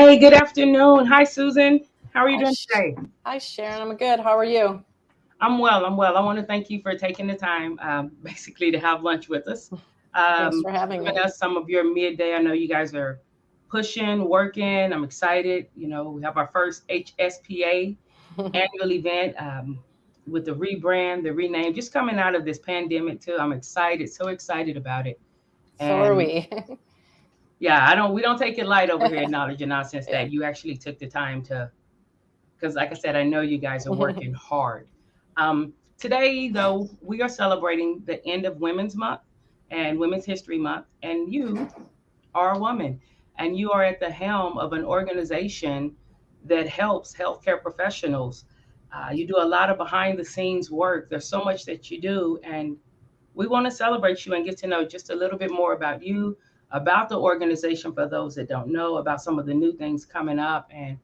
Hey, good afternoon. Hi, Susan. How are you Hi, doing today? Hi, Sharon. I'm good. How are you? I'm well. I'm well. I want to thank you for taking the time, basically, to have lunch with us, Thanks for having giving me. us some of your midday. I know you guys are pushing, working. I'm excited. We have our first HSPA annual event with the rebrand, the rename, just coming out of this pandemic too. I'm excited, so excited about it. So are And we. yeah, we don't take it light over here at Knowledge and Nonsense Yeah. that you actually took the time to, because like I said, I know you guys are working hard. Today, though, we are celebrating the end of Women's Month and Women's History Month, and you are a woman, and you are at the helm of an organization that helps healthcare professionals. You do a lot of behind the scenes work. There's so much that you do, and we want to celebrate you and get to know just a little bit more about you, about the organization for those that don't know, about some of the new things coming up. And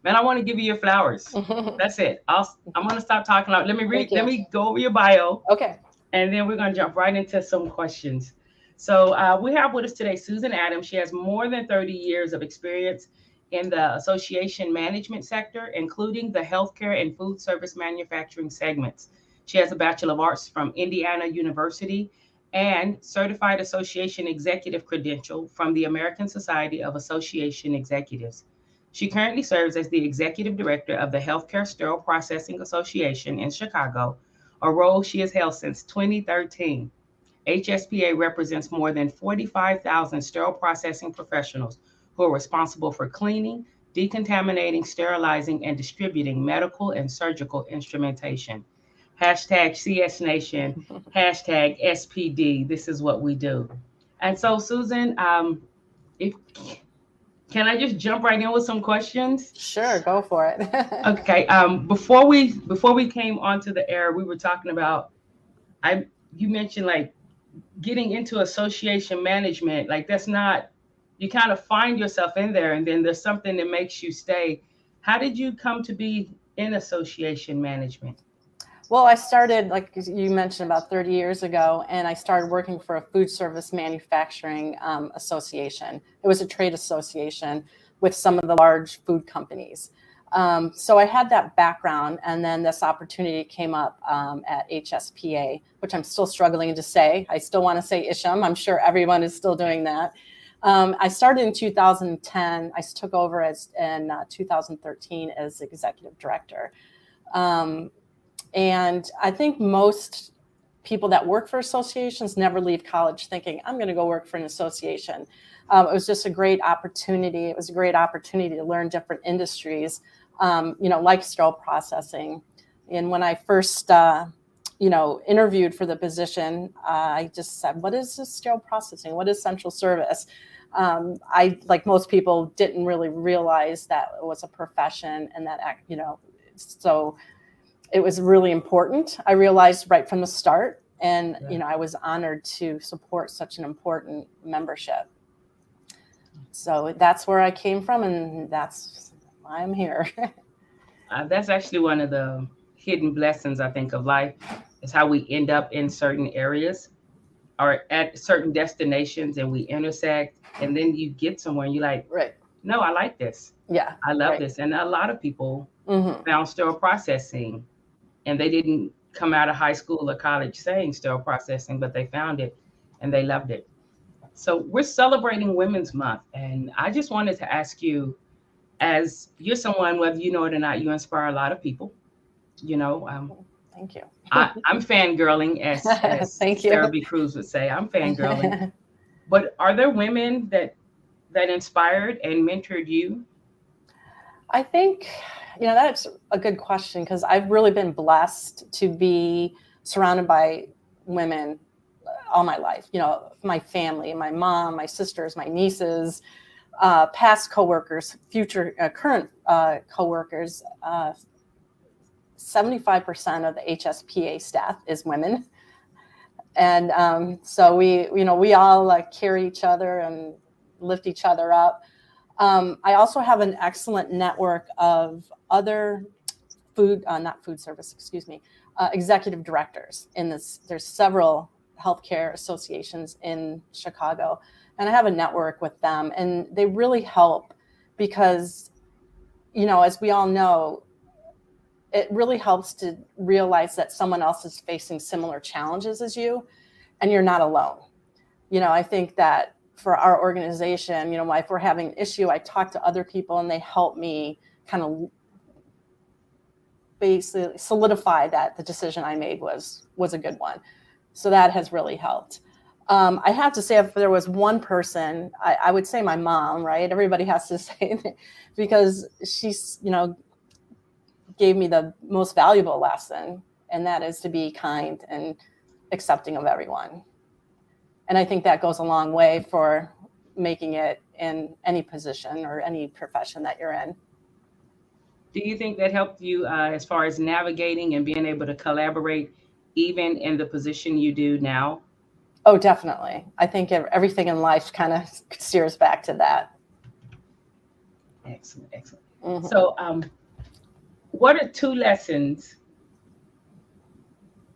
man, I want to give you your flowers. That's it. I'm gonna stop talking. Let me Thank read. Let you. me go over your bio, Okay. and then we're gonna jump right into some questions. So we have with us today Susan Adams. She has more than 30 years of experience in the association management sector, including the healthcare and food service manufacturing segments. She has a Bachelor of Arts from Indiana University and Certified Association Executive Credential from the American Society of Association Executives. She currently serves as the Executive Director of the Healthcare Sterile Processing Association in Chicago, a role she has held since 2013. HSPA represents more than 45,000 sterile processing professionals who are responsible for cleaning, decontaminating, sterilizing, and distributing medical and surgical instrumentation. Hashtag CS Nation, hashtag SPD. This is what we do. And so, Susan, if can I just jump right in with some questions? Sure, go for it. Okay. Before we came onto the air, we were talking about I you mentioned like getting into association management. Like that's not you kind of find yourself in there, and then there's something that makes you stay. How did you come to be in association management? Well, I started, like you mentioned, about 30 years ago, and I started working for a food service manufacturing association. It was a trade association with some of the large food companies. So I had that background, and then this opportunity came up at HSPA, which I'm still struggling to say. I still want to say Isham. I'm sure everyone is still doing that. I started in 2010. I took over in 2013 as executive director. And I think most people that work for associations never leave college thinking, I'm going to go work for an association. It was just a great opportunity. It was a great opportunity to learn different industries, like sterile processing. And when I first, interviewed for the position, I just said, what is this sterile processing? What is central service? I, like most people, didn't really realize that it was a profession and that, so it was really important. I realized right from the start, and I was honored to support such an important membership. So that's where I came from, and that's why I'm here. That's actually one of the hidden blessings I think of life is how we end up in certain areas or at certain destinations and we intersect, and then you get somewhere and you're like, Right. no, I like this. Yeah. I love Right. this. And a lot of people Mm-hmm. found sterile processing and they didn't come out of high school or college saying sterile processing, but they found it and they loved it. So we're celebrating Women's Month. And I just wanted to ask you, as you're someone, whether you know it or not, you inspire a lot of people. You know, Thank you. I'm fangirling, as Thank you. Sarah B. Cruz would say. I'm fangirling. But are there women that inspired and mentored you? I think, that's a good question because I've really been blessed to be surrounded by women all my life. My family, my mom, my sisters, my nieces, past coworkers, future, current coworkers. 75% of the HSPA staff is women. And so we all carry each other and lift each other up. I also have an excellent network of other not food service, excuse me, executive directors in this. There's several healthcare associations in Chicago, and I have a network with them, and they really help because, as we all know, it really helps to realize that someone else is facing similar challenges as you, and you're not alone. I think that for our organization, if we're having an issue, I talk to other people and they help me kind of basically solidify that the decision I made was a good one. So that has really helped. I have to say, if there was one person, I would say my mom, right? Everybody has to say that, because she's, gave me the most valuable lesson, and that is to be kind and accepting of everyone. And I think that goes a long way for making it in any position or any profession that you're in. Do you think that helped you as far as navigating and being able to collaborate even in the position you do now? Oh, definitely. I think everything in life kind of steers back to that. Excellent, excellent. Mm-hmm. So what are two lessons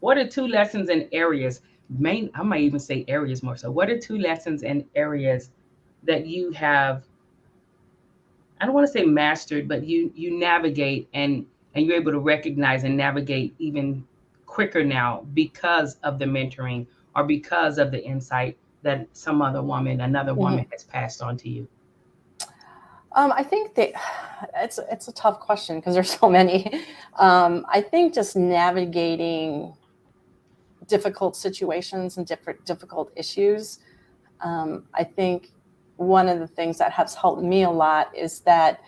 and areas, I might even say areas more so. What are two lessons and areas that you have, I don't want to say mastered, but you navigate and you're able to recognize and navigate even quicker now because of the mentoring or because of the insight that another woman mm-hmm. has passed on to you? I think that it's a tough question because there's so many. I think just navigating difficult situations and difficult issues. I think one of the things that has helped me a lot is that,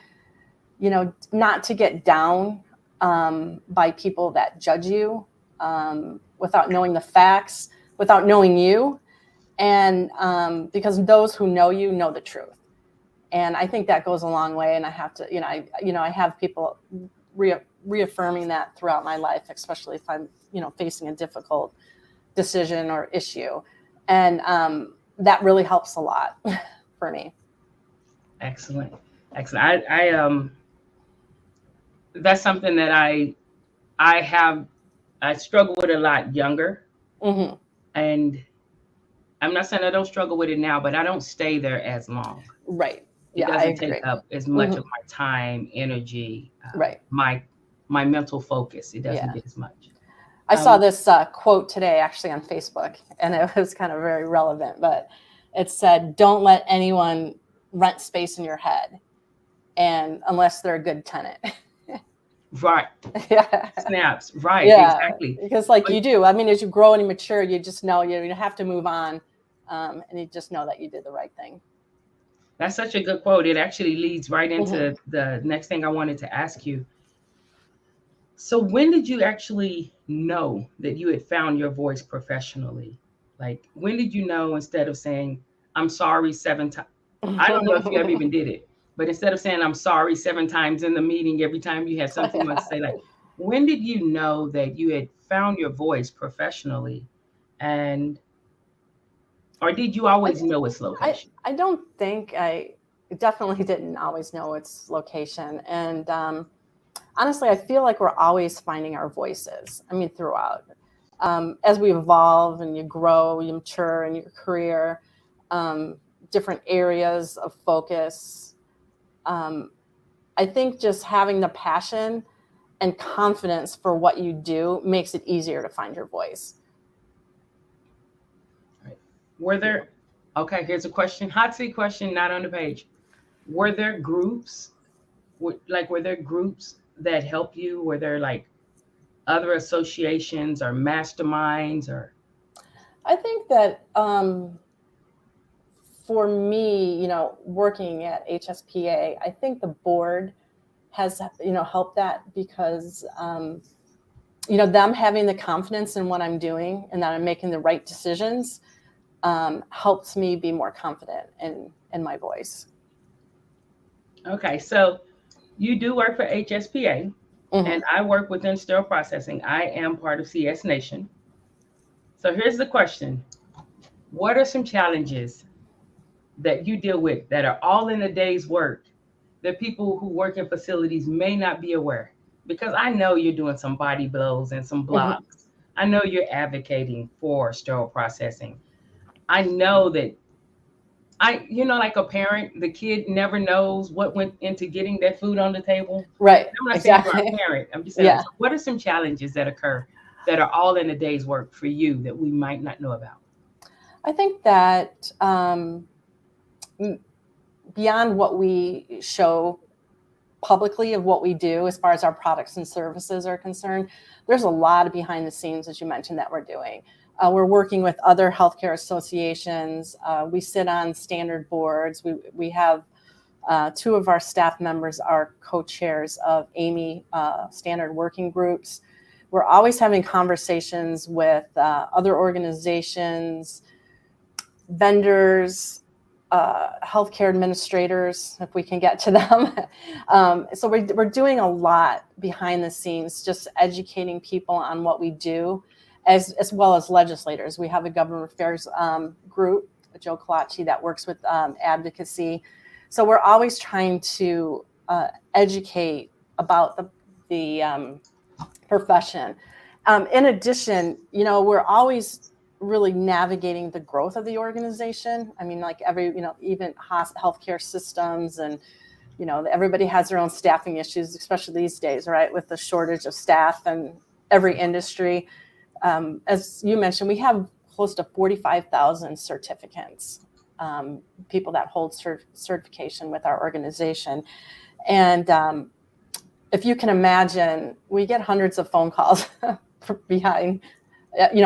not to get down by people that judge you without knowing the facts, without knowing you, and because those who know you know the truth. And I think that goes a long way. And I have to, I have people reaffirming that throughout my life, especially if I'm, facing a difficult decision or issue. And that really helps a lot for me. Excellent. Excellent. I that's something that I struggle with a lot younger. Mm-hmm. And I'm not saying I don't struggle with it now, but I don't stay there as long. Right. It doesn't take up as much mm-hmm. of my time, energy, right. my mental focus. It doesn't get as much. I saw this quote today actually on Facebook, and it was kind of very relevant, but it said, "Don't let anyone rent space in your head, and unless they're a good tenant." Right. Yeah. Snaps. Right. Yeah. Exactly. Because you do. I mean, as you grow and you mature, you just know you have to move on, and you just know that you did the right thing. That's such a good quote. It actually leads right into mm-hmm. the next thing I wanted to ask you. So when did you actually know that you had found your voice professionally? Like, when did you know, instead of saying, "I'm sorry" 7 times? I don't know if you ever even did it, but instead of saying, "I'm sorry" 7 times in the meeting, every time you had something to say, like, when did you know that you had found your voice professionally? Or did you always know its location? I don't think I definitely didn't always know its location. And honestly, I feel like we're always finding our voices. I mean, throughout. As we evolve and you grow, you mature in your career, different areas of focus. I think just having the passion and confidence for what you do makes it easier to find your voice. Okay, here's a question, hot seat question, not on the page. Were there groups that help you? Were there like other associations or masterminds or? I think that for me, working at HSPA, I think the board has, helped that because, them having the confidence in what I'm doing and that I'm making the right decisions helps me be more confident in my voice. Okay, so you do work for HSPA, mm-hmm. and I work within sterile processing. I am part of CS Nation. So here's the question. What are some challenges that you deal with that are all in a day's work that people who work in facilities may not be aware? Because I know you're doing some body blows and some blocks. Mm-hmm. I know you're advocating for sterile processing. I know that like a parent, the kid never knows what went into getting that food on the table. Right. I'm not saying for a Exactly. parent. I'm just saying, like, Yeah. so what are some challenges that occur that are all in a day's work for you that we might not know about? I think that beyond what we show publicly of what we do as far as our products and services are concerned, there's a lot of behind the scenes, as you mentioned, that we're doing. We're working with other healthcare associations. We sit on standard boards. We have two of our staff members are co-chairs of AMI standard working groups. We're always having conversations with other organizations, vendors, healthcare administrators, if we can get to them. So we're doing a lot behind the scenes, just educating people on what we do, as well as legislators. We have a government affairs group, Joe Kalachi, that works with advocacy. So we're always trying to educate about the profession. In addition, we're always really navigating the growth of the organization. I mean, like even healthcare systems, and everybody has their own staffing issues, especially these days, right? With the shortage of staff in every industry. As you mentioned, we have close to 45,000 certificates, people that hold certification with our organization. And if you can imagine, we get hundreds of phone calls behind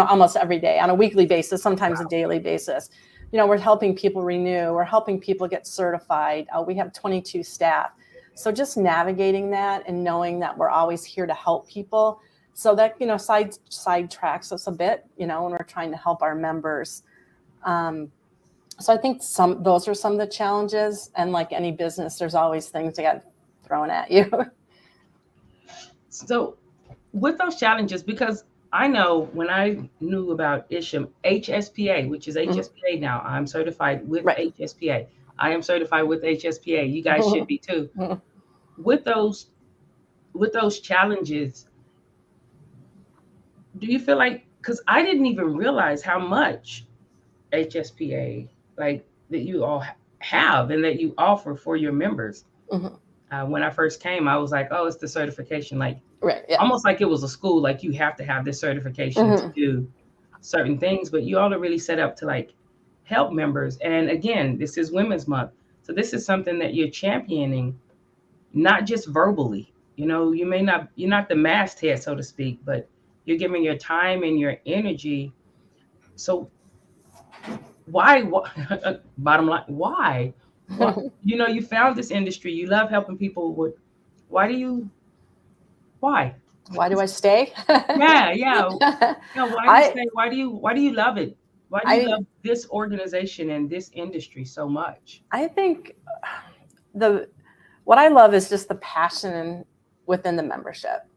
almost every day on a weekly basis, sometimes a daily basis. We're helping people renew, we're helping people get certified. We have 22 staff. So just navigating that and knowing that we're always here to help people. So that, sidetracks us a bit, when we're trying to help our members. So I think those are some of the challenges. And like any business, there's always things that get thrown at you. So with those challenges, because I know when I knew about ISHM, HSPA, which is HSPA now, I'm certified with Right. HSPA. I am certified with HSPA. You guys should be too. With those challenges, do you feel like, because I didn't even realize how much HSPA, like, that you all have and that you offer for your members. When I first came, I was like, oh, it's the certification. Like, Right. Yeah. almost like it was a school, like you have to have this certification to do certain things, but you all are really set up to like help members. And again, this is Women's Month. So this is something that you're championing, not just verbally. You're not the masthead, so to speak, but you're giving your time and your energy. So why, bottom line, why? You found this industry, you love helping people with, why do you, why? Why do I stay? Yeah. Why do you say, why do you love it? Why do you love this organization and this industry so much? I think what I love is just the passion within the membership.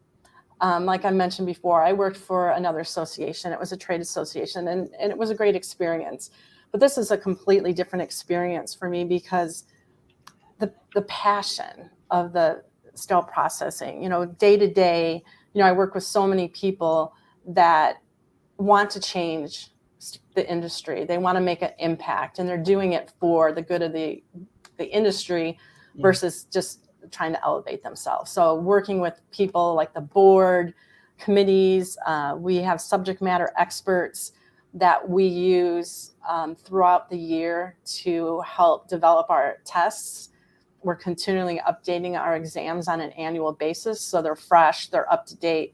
Like I mentioned before, I worked for another association. It was a trade association, and it was a great experience. But this is a completely different experience for me because the passion of the still processing, day to day, I work with so many people that want to change the industry. They want to make an impact, and they're doing it for the good of the industry versus just trying to elevate themselves. So working with people like the board, committees, we have subject matter experts that we use throughout the year to help develop our tests. We're continually updating our exams on an annual basis, so they're fresh, they're up to date.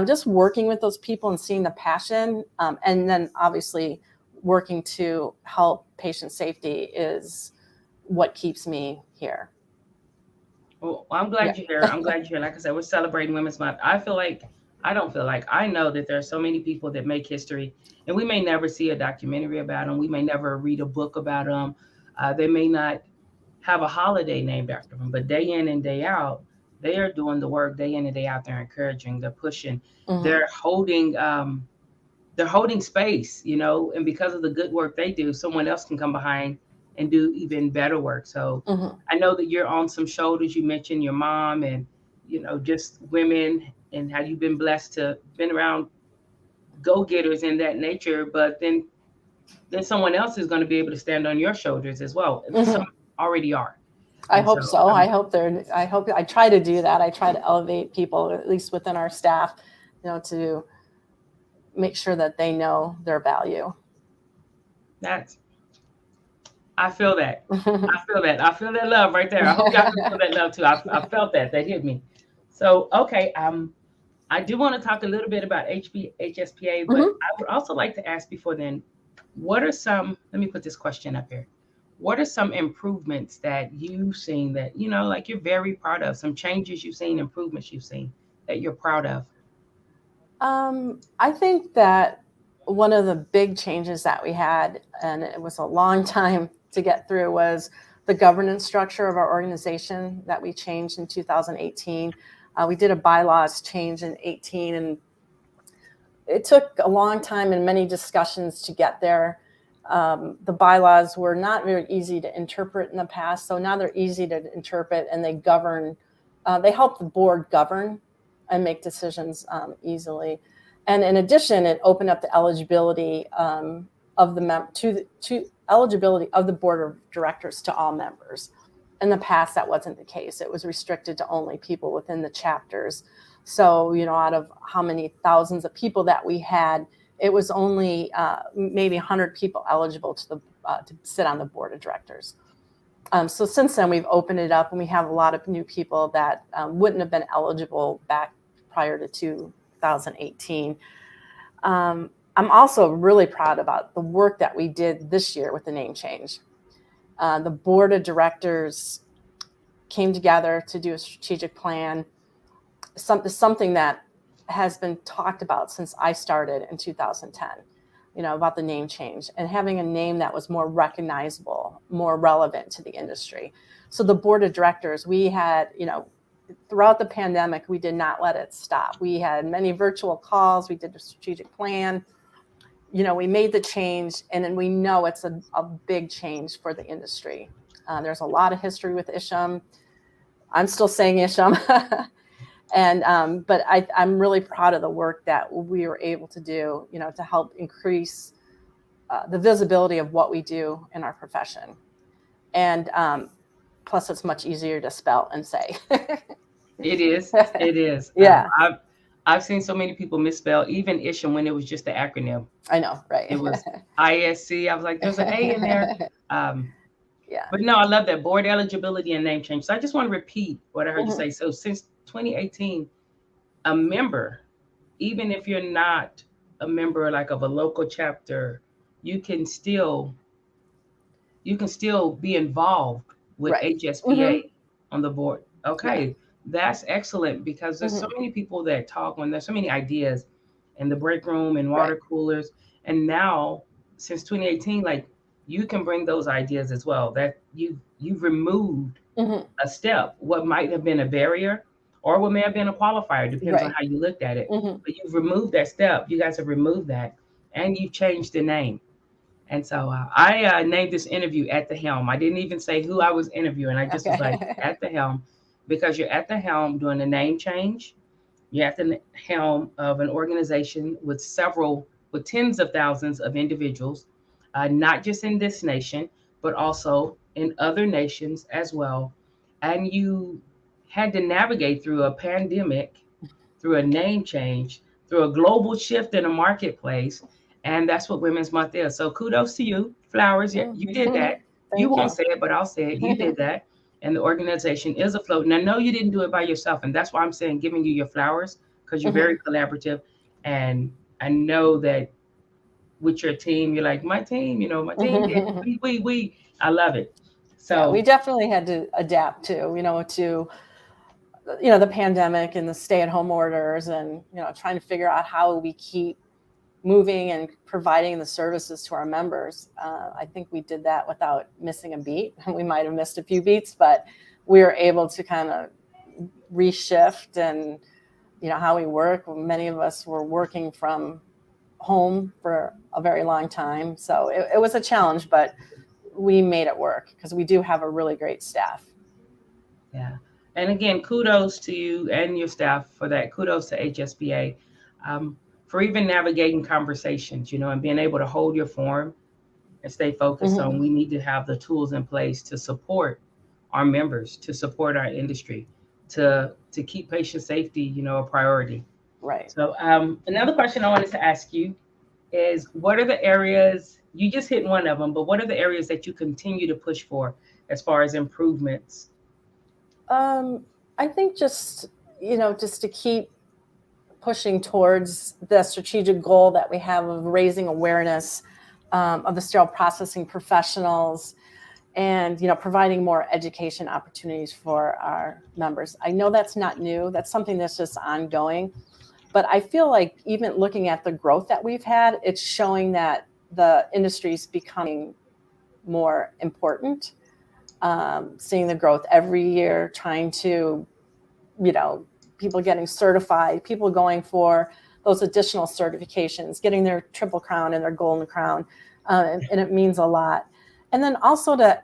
Just working with those people and seeing the passion, and then obviously working to help patient safety is what keeps me here. Well, I'm glad you're here. I'm glad you're here. Like I said, we're celebrating Women's Month. I know that there are so many people that make history, and we may never see a documentary about them. We may never read a book about them. They may not have a holiday named after them, but day in and day out, they are doing the work day in and day out. They're encouraging, they're pushing, they're holding space, and because of the good work they do, someone else can come behind and do even better work. So I know that you're on some shoulders. You mentioned your mom and, just women and how you've been blessed to been around go-getters in that nature, but then then someone else is going to be able to stand on your shoulders as well. Some already are. I And hope so. I hope I try to do that. I try to elevate people, at least within our staff, to make sure that they know their value. That's, I feel that. I feel that. I feel that love right there. I hope y'all can feel that love too. I felt that. That hit me. So, okay. I do want to talk a little bit about HSPA, but I would also like to ask before then, what are some, let me put this question up here. What are some improvements that you've seen that, like you're very proud of? Some changes you've seen, improvements you've seen that you're proud of? I think that one of the big changes that we had, and it was a long time to get through, was the governance structure of our organization that we changed in 2018. We did a bylaws change in 18, and it took a long time and many discussions to get there. The bylaws were not very easy to interpret in the past, so now they're easy to interpret, and they govern. They help the board govern and make decisions easily. And in addition, it opened up the eligibility of the eligibility of the board of directors to all members. In the past, that wasn't the case. It was restricted to only people within the chapters. So, out of how many thousands of people that we had, it was only maybe 100 people eligible to sit on the board of directors. So since then, we've opened it up, and we have a lot of new people that wouldn't have been eligible back prior to 2018. I'm also really proud about the work that we did this year with the name change. The board of directors came together to do a strategic plan, something that has been talked about since I started in 2010, about the name change and having a name that was more recognizable, more relevant to the industry. So the board of directors, we had, throughout the pandemic, we did not let it stop. We had many virtual calls. We did a strategic plan. We made the change, and then we know it's a big change for the industry. There's a lot of history with Isham. I'm still saying Isham. But I'm really proud of the work that we were able to do, to help increase the visibility of what we do in our profession. And plus, it's much easier to spell and say. It is. It is. Yeah. I've seen so many people misspell even Isham when it was just the acronym. I know, right? It was ISC. I was like, there's an A in there. Yeah. But no, I love that board eligibility and name change. So I just want to repeat what I heard you say. So since 2018, a member, even if you're not a member like of a local chapter, you can still be involved with HSPA on the board. Okay. Yeah. That's excellent, because there's so many people that talk when there's so many ideas in the break room and water coolers. And now since 2018, like, you can bring those ideas as well, that you've removed a step, what might have been a barrier or what may have been a qualifier, depends on how you looked at it. But you've removed that step. You guys have removed that, and you've changed the name. And so I named this interview At the Helm. I didn't even say who I was interviewing. I just was like, At the Helm, because you're at the helm doing a name change. You're at the helm of an organization with tens of thousands of individuals, not just in this nation, but also in other nations as well. And you had to navigate through a pandemic, through a name change, through a global shift in a marketplace. And that's what Women's Month is. So kudos to you. Flowers. You did that. You won't say it, but I'll say it. You did that. And the organization is afloat. And I know you didn't do it by yourself. And that's why I'm saying giving you your flowers, because you're very collaborative. And I know that with your team, you're like, my team did. We. I love it. So we definitely had to adapt to the pandemic and the stay-at-home orders, and trying to figure out how we keep moving and providing the services to our members. I think we did that without missing a beat. We might have missed a few beats, but we were able to kind of reshift and how we work. Many of us were working from home for a very long time, so it was a challenge, but we made it work because we do have a really great staff. Yeah. And again, kudos to you and your staff for that. Kudos to HSPA for even navigating conversations, and being able to hold your form and stay focused on we need to have the tools in place to support our members, to support our industry, to keep patient safety, a priority. Right. So another question I wanted to ask you is, what are the areas, you just hit one of them, but what are the areas that you continue to push for as far as improvements? I think just to keep pushing towards the strategic goal that we have of raising awareness of the sterile processing professionals, and providing more education opportunities for our members. I know that's not new. That's something that's just ongoing. But I feel like even looking at the growth that we've had, it's showing that the industry is becoming more important. Seeing the growth every year, trying to, people getting certified, people going for those additional certifications, getting their triple crown and their golden crown. And it means a lot. And then also to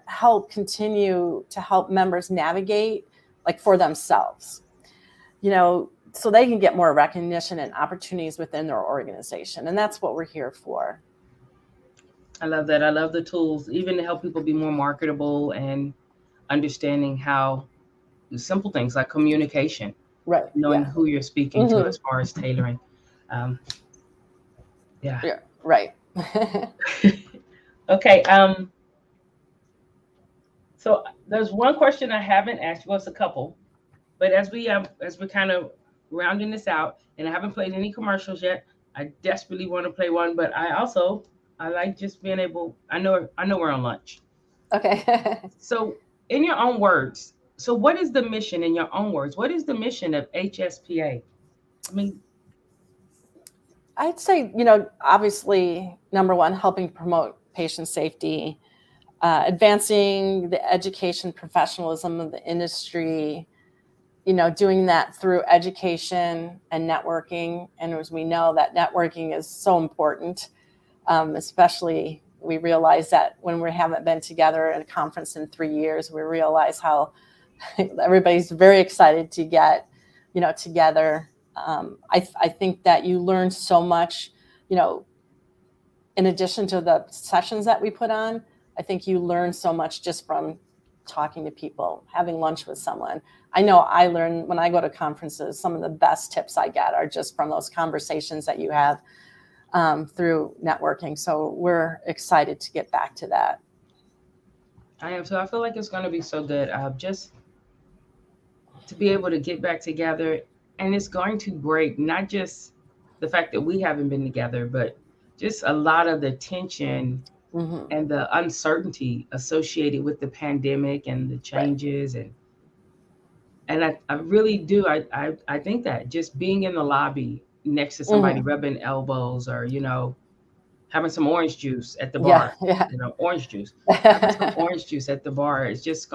continue to help members navigate for themselves, so they can get more recognition and opportunities within their organization. And that's what we're here for. I love that. I love the tools, even to help people be more marketable and understanding how simple things like communication, right? Knowing who you're speaking to as far as tailoring. Yeah. Right. Okay. So there's one question I haven't asked you. Well, it's a couple, but as we're kind of rounding this out, and I haven't played any commercials yet. I desperately want to play one, but I like just being able. I know we're on lunch. Okay. So, in your own words, so what is the mission? In your own words, what is the mission of HSPA? I mean, I'd say, obviously, number one, helping promote patient safety, advancing the education professionalism of the industry, doing that through education and networking. And as we know, that networking is so important, especially we realize that when we haven't been together at a conference in 3 years, we realize how everybody's very excited to get, together. I think that you learn so much, in addition to the sessions that we put on. I think you learn so much just from talking to people, having lunch with someone. I know I learn when I go to conferences, some of the best tips I get are just from those conversations that you have through networking. So we're excited to get back to that. I am too. I feel like it's going to be so good. Just to be able to get back together, and it's going to break not just the fact that we haven't been together, but just a lot of the tension and the uncertainty associated with the pandemic and the changes. Right. And I really do. I think that just being in the lobby next to somebody rubbing elbows, or, having some orange juice at the bar, orange juice, having some orange juice at the bar is just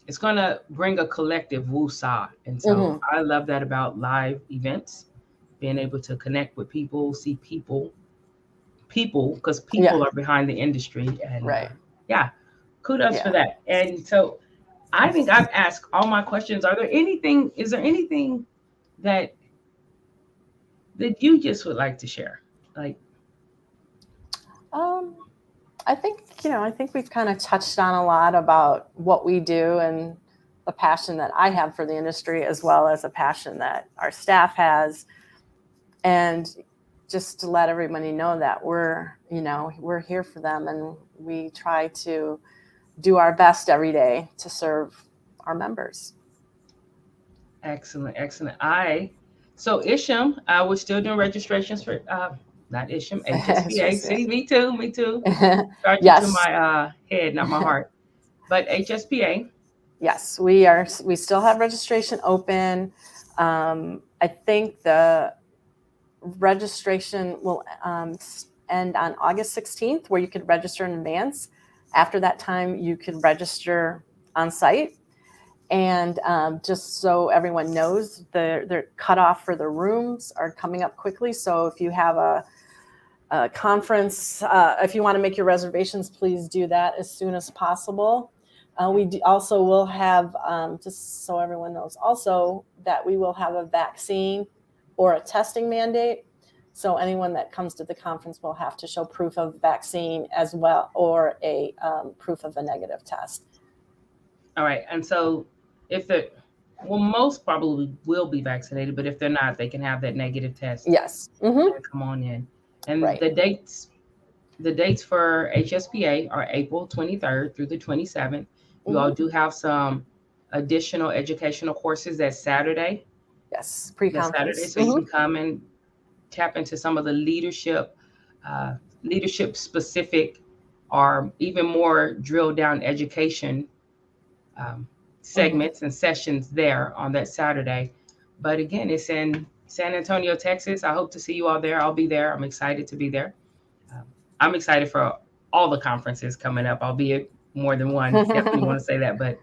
it's gonna bring a collective woosah. And so I love that about live events, being able to connect with people, see people, because people are behind the industry. And kudos for that. And so I think I've asked all my questions. Is there anything that you just would like to share? I think we've kind of touched on a lot about what we do and the passion that I have for the industry, as well as a passion that our staff has. And just to let everybody know that we're here for them, and we try to do our best every day to serve our members. Excellent. So Isham, we're still doing registrations for, not Isham, HSPA. See, me too. Charging to my head, not my heart. But HSPA. Yes, we are. We still have registration open. I think the registration will end on August 16th, where you could register in advance. After that time, you could register on site. And just so everyone knows, the cutoff for the rooms are coming up quickly. So if you have a conference, if you want to make your reservations, please do that as soon as possible. We also will have, just so everyone knows, also that we will have a vaccine or a testing mandate. So anyone that comes to the conference will have to show proof of vaccine as well, or a proof of a negative test. All right. And so most probably will be vaccinated, but if they're not, they can have that negative test. Yes. And come on in. And Right. the dates for HSPA are April 23rd through the 27th. You all do have some additional educational courses that Saturday. Yes, pre-conference. So you can come and tap into some of the leadership specific, or even more drill down education segments and sessions there on that Saturday. But again, it's in San Antonio, Texas. I hope to see you all there. I'll be there. I'm excited to be there. I'm excited for all the conferences coming up, albeit more than one. Definitely want to say that. But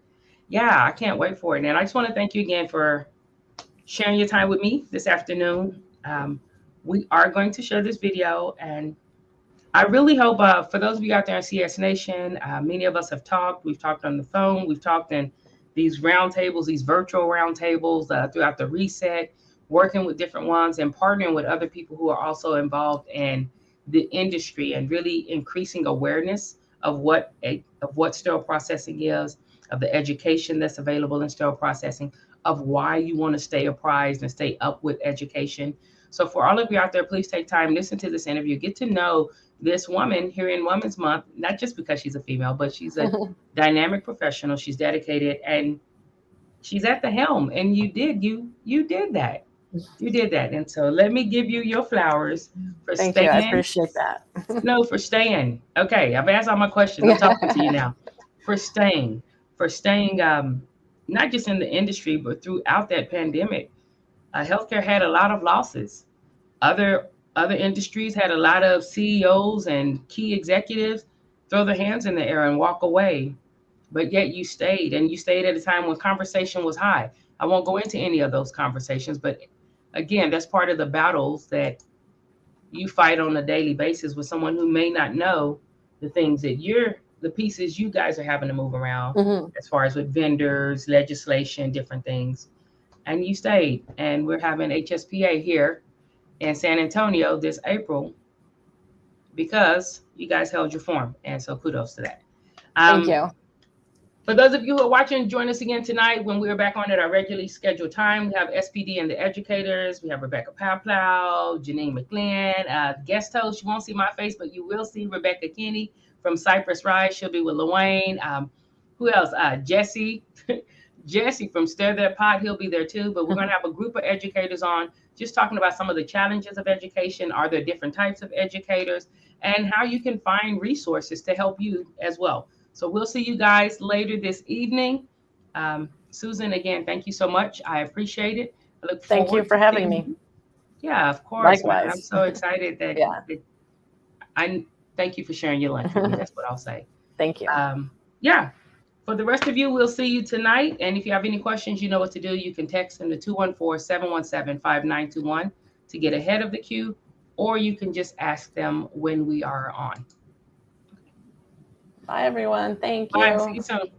yeah, I can't wait for it. And I just want to thank you again for sharing your time with me this afternoon. We are going to share this video, and I really hope for those of you out there in CS Nation, many of us have talked. We've talked on the phone. We've talked in these roundtables, these virtual roundtables throughout the reset, working with different ones and partnering with other people who are also involved in the industry and really increasing awareness of what sterile processing is, of the education that's available in sterile processing, of why you want to stay apprised and stay up with education. So for all of you out there, please take time, listen to this interview, get to know this woman here in Women's Month, not just because she's a female, but she's a dynamic professional. She's dedicated, and she's at the helm. And you did that. You did that. And so let me give you your flowers for Thank staying. You. I appreciate that. No, for staying. Okay, I've asked all my questions. I'm talking to you now. For staying, not just in the industry, but throughout that pandemic. Healthcare had a lot of losses. Other industries had a lot of CEOs and key executives throw their hands in the air and walk away. But yet you stayed, and you stayed at a time when conversation was high. I won't go into any of those conversations, but again, that's part of the battles that you fight on a daily basis with someone who may not know the things that the pieces you guys are having to move around as far as with vendors, legislation, different things. And you stayed, and we're having HSPA here in San Antonio this April because you guys held your form. And so kudos to that. Thank you. For those of you who are watching, join us again tonight when we're back on at our regularly scheduled time. We have SPD and the educators. We have Rebecca Powplow, Janine McLean, guest host. You won't see my face, but you will see Rebecca Kinney from Cypress Rise. She'll be with LaWayne. Who else? Jesse. Jesse from Stir That Pot, he'll be there too. But we're going to have a group of educators on, just talking about some of the challenges of education. Are there different types of educators, and how you can find resources to help you as well. So we'll see you guys later this evening. Susan, again, thank you so much. I appreciate it. I look forward. Thank you for having me. Yeah, of course. Likewise. I'm so excited that, I thank you for sharing your lunch with me. That's what I'll say. Thank you. For the rest of you, we'll see you tonight. And if you have any questions, you know what to do. You can text them to 214-717-5921 to get ahead of the queue, or you can just ask them when we are on. Bye, everyone. Thank you. Bye. See you soon.